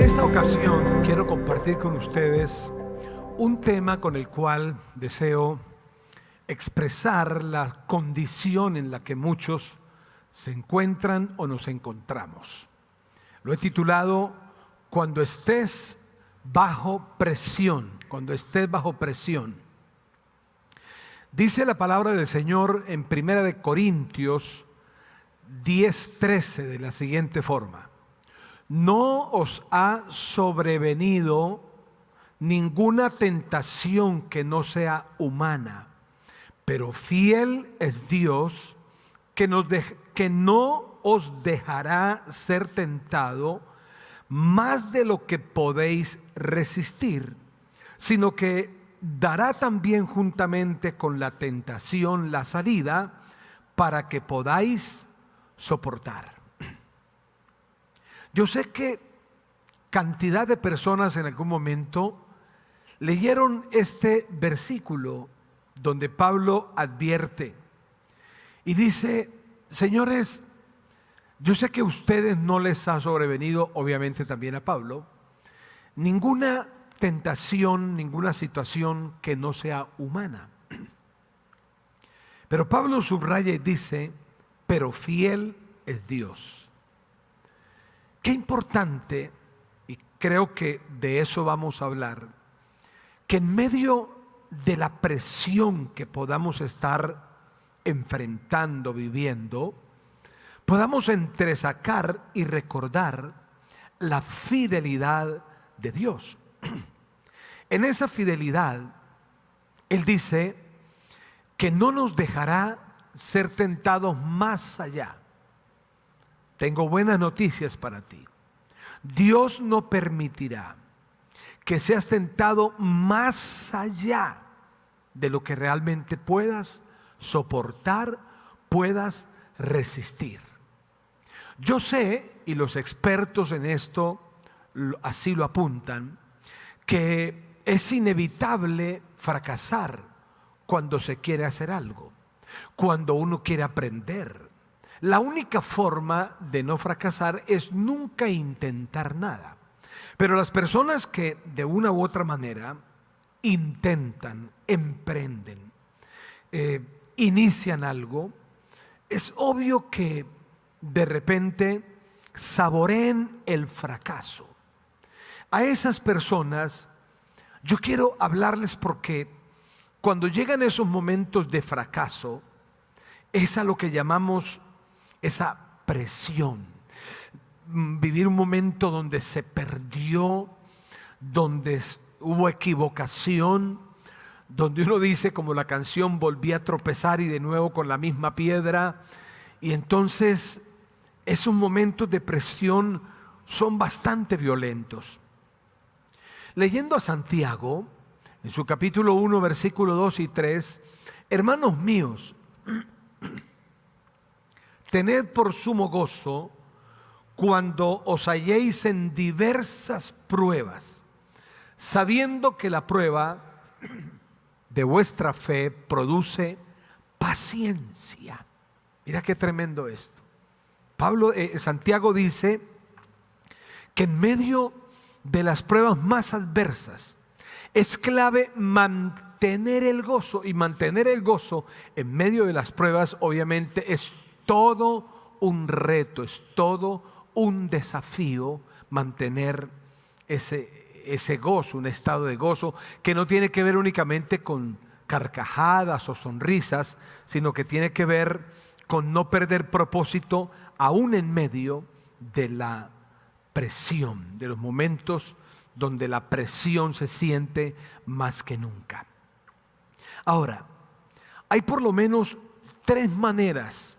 esta ocasión quiero compartir con ustedes un tema con el cual deseo expresar la condición en la que muchos se encuentran o nos encontramos. Lo he titulado Cuando estés bajo presión. Cuando estés bajo presión. Dice la palabra del Señor en 1 Corintios 10:13 de la siguiente forma: no os ha sobrevenido ninguna tentación que no sea humana, pero fiel es Dios que no os dejará ser tentado más de lo que podéis resistir, sino que dará también juntamente con la tentación la salida para que podáis soportar. Yo sé que cantidad de personas en algún momento leyeron este versículo donde Pablo advierte y dice: señores, yo sé que a ustedes no les ha sobrevenido, obviamente también a Pablo, ninguna tentación, ninguna situación que no sea humana. Pero Pablo subraya y dice: pero fiel es Dios. Qué importante, y creo que de eso vamos a hablar, que en medio de la presión que podamos estar enfrentando, viviendo, podamos entresacar y recordar la fidelidad de Dios. En esa fidelidad, Él dice que no nos dejará ser tentados más allá. Tengo buenas noticias para ti. Dios no permitirá que seas tentado más allá de lo que realmente puedas soportar, puedas resistir. Yo sé, y los expertos en esto así lo apuntan, que es inevitable fracasar cuando se quiere hacer algo, cuando uno quiere aprender. La única forma de no fracasar es nunca intentar nada. Pero las personas que de una u otra manera intentan, emprenden, inician algo, es obvio que de repente saboreen el fracaso. A esas personas yo quiero hablarles porque cuando llegan esos momentos de fracaso, es a lo que llamamos esa presión. Vivir un momento donde se perdió, donde hubo equivocación, donde uno dice, como la canción, volví a tropezar y de nuevo con la misma piedra. Y entonces esos momentos de presión son bastante violentos. Leyendo a Santiago, en su capítulo 1, versículo 2 y 3, hermanos míos, tened por sumo gozo cuando os halléis en diversas pruebas, sabiendo que la prueba de vuestra fe produce paciencia. Mira qué tremendo esto. Santiago dice que en medio de las pruebas más adversas es clave mantener el gozo, y mantener el gozo en medio de las pruebas obviamente es todo un reto, es todo un desafío mantener ese gozo, un estado de gozo que no tiene que ver únicamente con carcajadas o sonrisas, sino que tiene que ver con no perder propósito aún en medio de la presión, de los momentos donde la presión se siente más que nunca. Ahora, hay por lo menos 3 maneras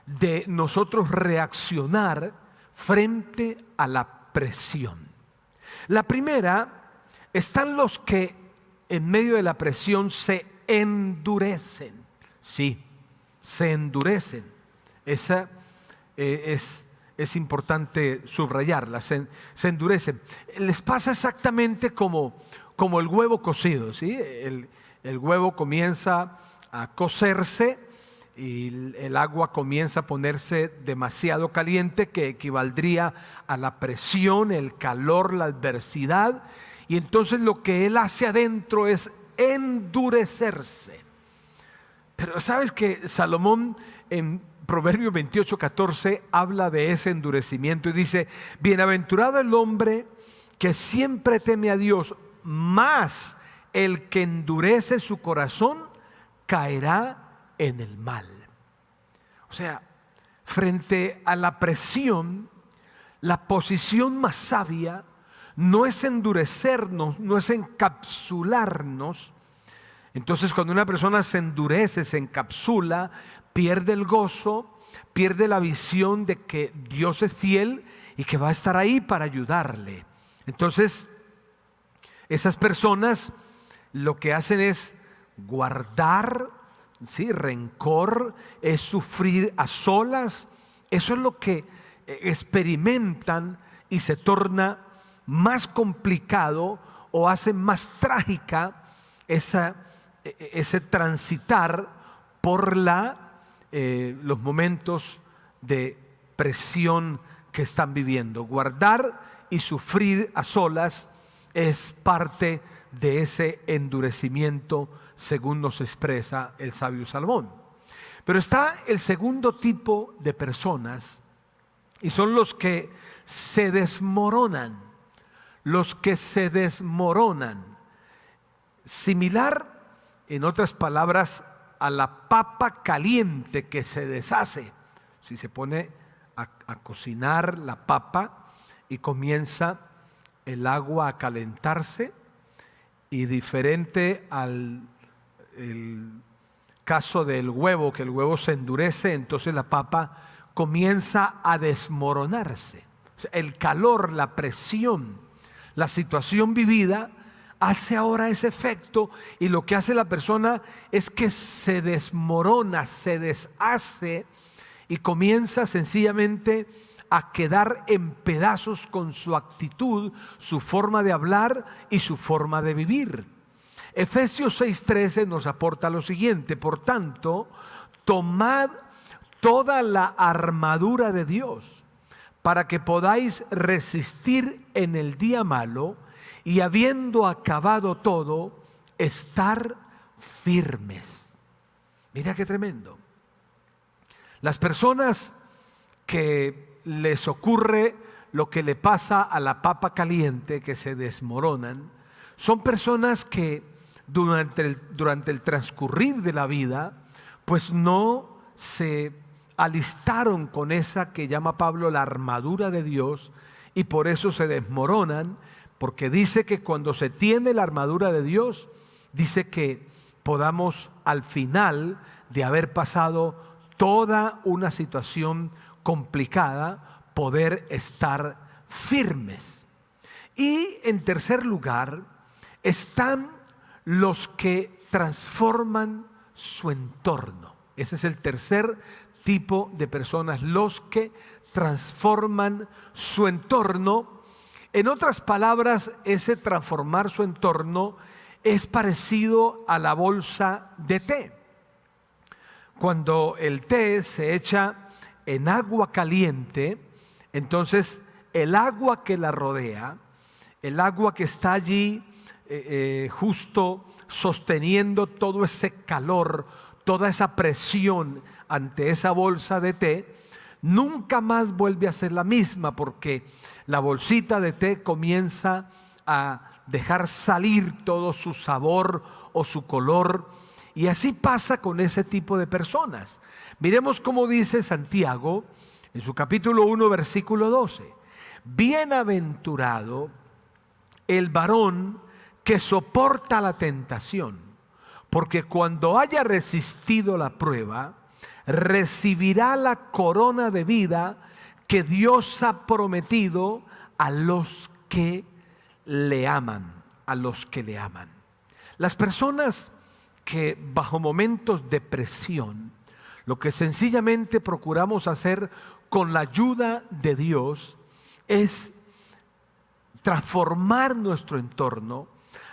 de nosotros reaccionar frente a la presión. La primera, están los que en medio de la presión se endurecen. Sí, se endurecen. Esa es importante subrayarla. Se endurecen. Les pasa exactamente como el huevo cocido, ¿sí? El huevo comienza a cocerse y el agua comienza a ponerse demasiado caliente, que equivaldría a la presión, el calor, la adversidad, y entonces lo que él hace adentro es endurecerse. Pero sabes que Salomón en Proverbios 28:14 habla de ese endurecimiento y dice: bienaventurado el hombre que siempre teme a Dios, mas el que endurece su corazón caerá en el mal. O sea, frente a la presión, la posición más sabia no es endurecernos, no es encapsularnos. Entonces, cuando una persona se endurece, se encapsula, pierde el gozo, pierde la visión de que Dios es fiel y que va a estar ahí para ayudarle. Entonces, esas personas lo que hacen es guardar, ¿sí?, rencor, es sufrir a solas. Eso es lo que experimentan y se torna más complicado o hace más trágica ese transitar por los momentos de presión que están viviendo. Guardar y sufrir a solas es parte de ese endurecimiento, según nos expresa el sabio Salomón. Pero está el segundo tipo de personas, y son los que se desmoronan. Los que se desmoronan. Similar, en otras palabras, a la papa caliente que se deshace. Si se pone a cocinar la papa y comienza el agua a calentarse, y diferente al caso del huevo, que el huevo se endurece, entonces la papa comienza a desmoronarse. O sea, el calor, la presión, la situación vivida hace ahora ese efecto, y lo que hace la persona es que se desmorona, se deshace y comienza sencillamente a quedar en pedazos con su actitud, su forma de hablar y su forma de vivir. Efesios 6:13 nos aporta lo siguiente: por tanto, tomad toda la armadura de Dios para que podáis resistir en el día malo, y habiendo acabado todo, estar firmes. Mira qué tremendo. Las personas que les ocurre lo que le pasa a la papa caliente, que se desmoronan, son personas que durante el transcurrir de la vida, pues no se alistaron con esa que llama Pablo la armadura de Dios, y por eso se desmoronan, porque dice que cuando se tiene la armadura de Dios, dice que podamos al final de haber pasado toda una situación complicada, poder estar firmes. Y en tercer lugar están los que transforman su entorno. Ese es el tercer tipo de personas, los que transforman su entorno. En otras palabras, ese transformar su entorno es parecido a la bolsa de té. Cuando el té se echa en agua caliente, entonces el agua que la rodea, el agua que está allí justo sosteniendo todo ese calor, toda esa presión ante esa bolsa de té, nunca más vuelve a ser la misma, porque la bolsita de té comienza a dejar salir todo su sabor o su color, y así pasa con ese tipo de personas. Miremos cómo dice Santiago en su capítulo 1, versículo 12: bienaventurado el varón que soporta la tentación, porque cuando haya resistido la prueba, recibirá la corona de vida que Dios ha prometido a los que le aman, a los que le aman. Las personas que bajo momentos de presión, lo que sencillamente procuramos hacer con la ayuda de Dios es transformar nuestro entorno.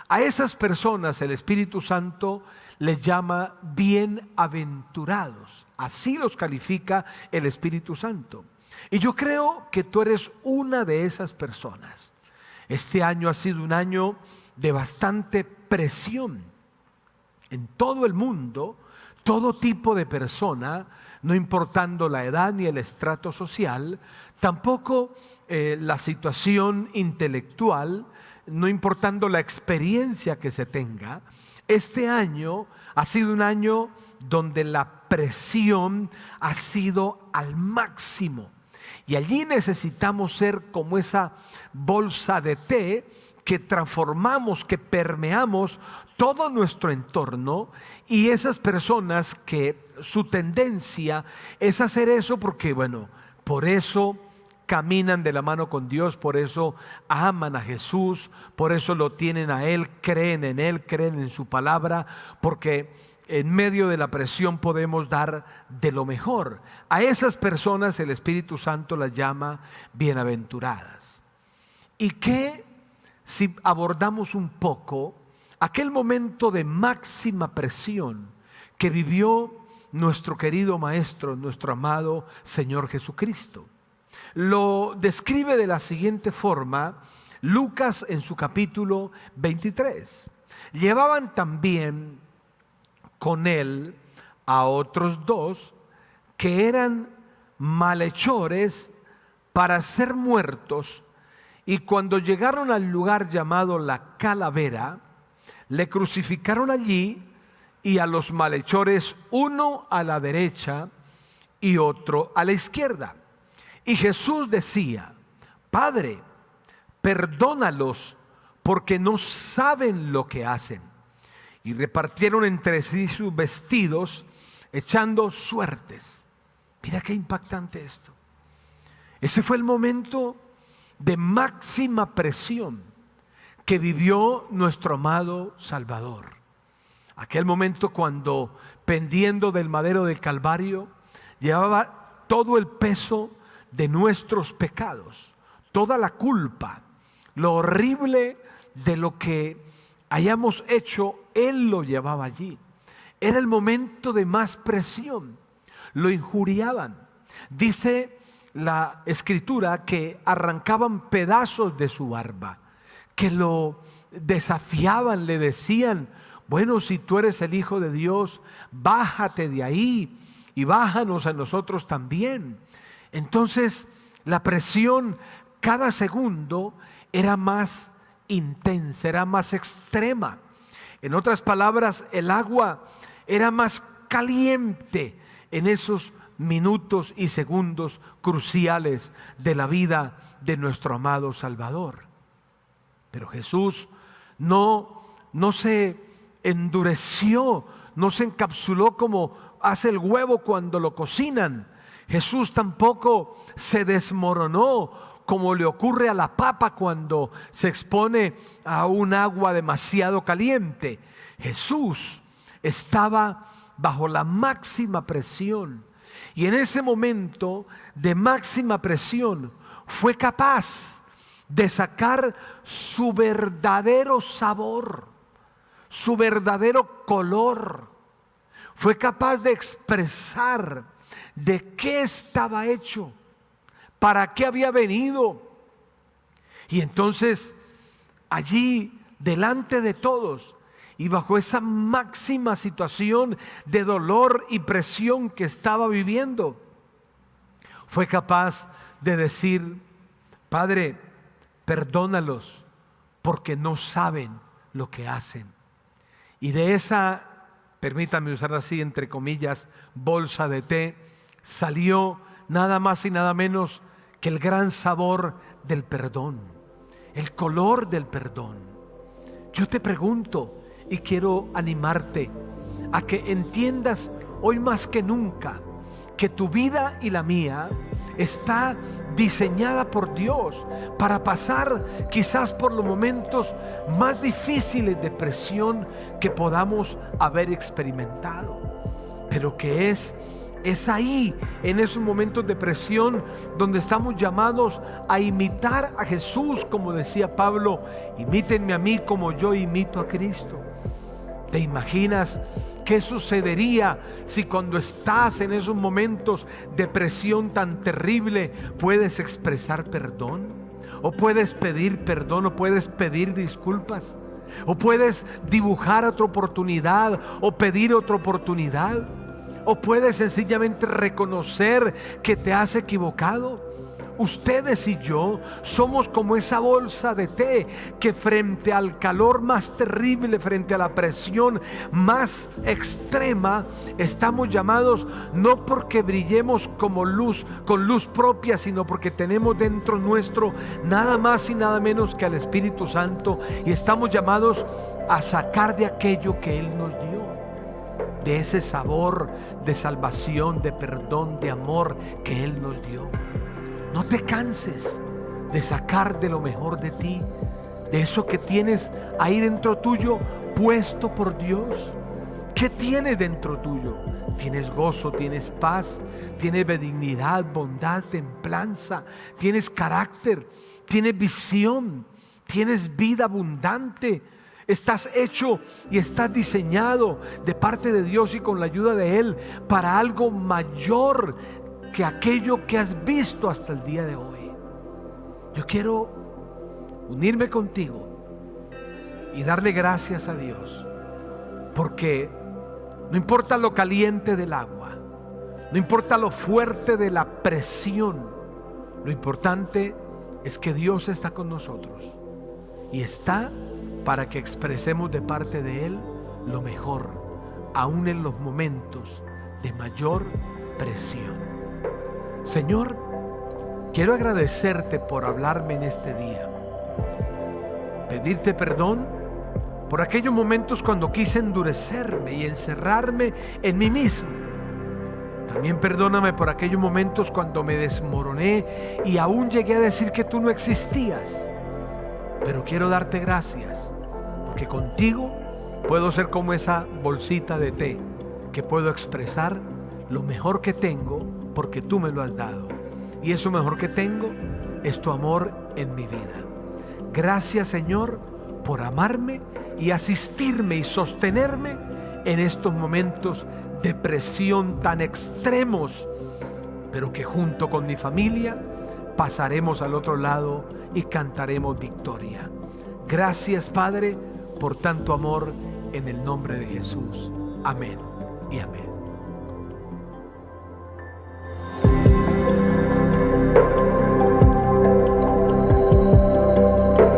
A esas personas el Espíritu Santo les llama bienaventurados. Así los califica el Espíritu Santo. Y yo creo que tú eres una de esas personas. Este año ha sido un año de bastante presión. En todo el mundo, todo tipo de persona, no importando la edad ni el estrato social, tampoco la situación intelectual, no importando la experiencia que se tenga, este año ha sido un año donde la presión ha sido al máximo. Y allí necesitamos ser como esa bolsa de té que transformamos, que permeamos todo nuestro entorno, y esas personas que su tendencia es hacer eso porque, bueno, por eso caminan de la mano con Dios, por eso aman a Jesús, por eso lo tienen a Él, creen en su palabra, porque en medio de la presión podemos dar de lo mejor. A esas personas el Espíritu Santo las llama bienaventuradas. ¿Y qué si abordamos un poco aquel momento de máxima presión que vivió nuestro querido Maestro, nuestro amado Señor Jesucristo? Lo describe de la siguiente forma Lucas en su capítulo 23. Llevaban también con él a otros dos que eran malhechores para ser muertos, y cuando llegaron al lugar llamado la Calavera, le crucificaron allí, y a los malhechores uno a la derecha y otro a la izquierda. Y Jesús decía: Padre, perdónalos, porque no saben lo que hacen. Y repartieron entre sí sus vestidos, echando suertes. Mira qué impactante esto. Ese fue el momento de máxima presión que vivió nuestro amado Salvador. Aquel momento cuando, pendiendo del madero del Calvario, llevaba todo el peso de nuestros pecados, toda la culpa, lo horrible de lo que hayamos hecho, Él lo llevaba allí. Era el momento de más presión. Lo injuriaban. Dice la Escritura que arrancaban pedazos de su barba, que lo desafiaban, le decían: bueno, si tú eres el Hijo de Dios, bájate de ahí y bájanos a nosotros también. Entonces la presión cada segundo era más intensa, era más extrema. En otras palabras, el agua era más caliente en esos minutos y segundos cruciales de la vida de nuestro amado Salvador. Pero Jesús no se endureció, no se encapsuló como hace el huevo cuando lo cocinan. Jesús tampoco se desmoronó como le ocurre a la papa cuando se expone a un agua demasiado caliente. Jesús estaba bajo la máxima presión, y en ese momento de máxima presión fue capaz de sacar su verdadero sabor, su verdadero color. Fue capaz de expresar de qué estaba hecho, para qué había venido. Y entonces allí, delante de todos y bajo esa máxima situación de dolor y presión que estaba viviendo, fue capaz de decir: Padre, perdónalos, porque no saben lo que hacen. Y de esa, permítame usar así entre comillas, bolsa de té, salió nada más y nada menos que el gran sabor del perdón, el color del perdón. Yo te pregunto y quiero animarte a que entiendas hoy más que nunca que tu vida y la mía está diseñada por Dios para pasar quizás por los momentos más difíciles de presión que podamos haber experimentado, pero que es ahí, en esos momentos de presión, donde estamos llamados a imitar a Jesús, como decía Pablo: imítenme a mí como yo imito a Cristo. ¿Te imaginas qué sucedería si cuando estás en esos momentos de presión tan terrible puedes expresar perdón? ¿O puedes pedir perdón? ¿O puedes pedir disculpas? ¿O puedes dibujar otra oportunidad? ¿O pedir otra oportunidad? ¿O puedes sencillamente reconocer que te has equivocado? Ustedes y yo somos como esa bolsa de té que frente al calor más terrible, frente a la presión más extrema, estamos llamados no porque brillemos como luz, con luz propia, sino porque tenemos dentro nuestro nada más y nada menos que al Espíritu Santo, y estamos llamados a sacar de aquello que Él nos dio, de ese sabor de salvación, de perdón, de amor que Él nos dio. No te canses de sacar de lo mejor de ti, de eso que tienes ahí dentro tuyo, puesto por Dios. ¿Qué tienes dentro tuyo? Tienes gozo, tienes paz, tienes benignidad, bondad, templanza, tienes carácter, tienes visión, tienes vida abundante. Estás hecho y estás diseñado de parte de Dios y con la ayuda de Él para algo mayor que aquello que has visto hasta el día de hoy. Yo quiero unirme contigo y darle gracias a Dios, porque no importa lo caliente del agua, no importa lo fuerte de la presión, lo importante es que Dios está con nosotros y está para que expresemos de parte de Él lo mejor, aún en los momentos de mayor presión. Señor, quiero agradecerte por hablarme en este día, pedirte perdón por aquellos momentos cuando quise endurecerme y encerrarme en mí mismo. También perdóname por aquellos momentos cuando me desmoroné y aún llegué a decir que tú no existías. Pero quiero darte gracias, porque contigo puedo ser como esa bolsita de té, que puedo expresar lo mejor que tengo, porque tú me lo has dado. Y eso mejor que tengo es tu amor en mi vida. Gracias, Señor, por amarme y asistirme y sostenerme en estos momentos de presión tan extremos, pero que junto con mi familia pasaremos al otro lado y cantaremos victoria. Gracias, Padre, por tanto amor, en el nombre de Jesús. Amén y amén.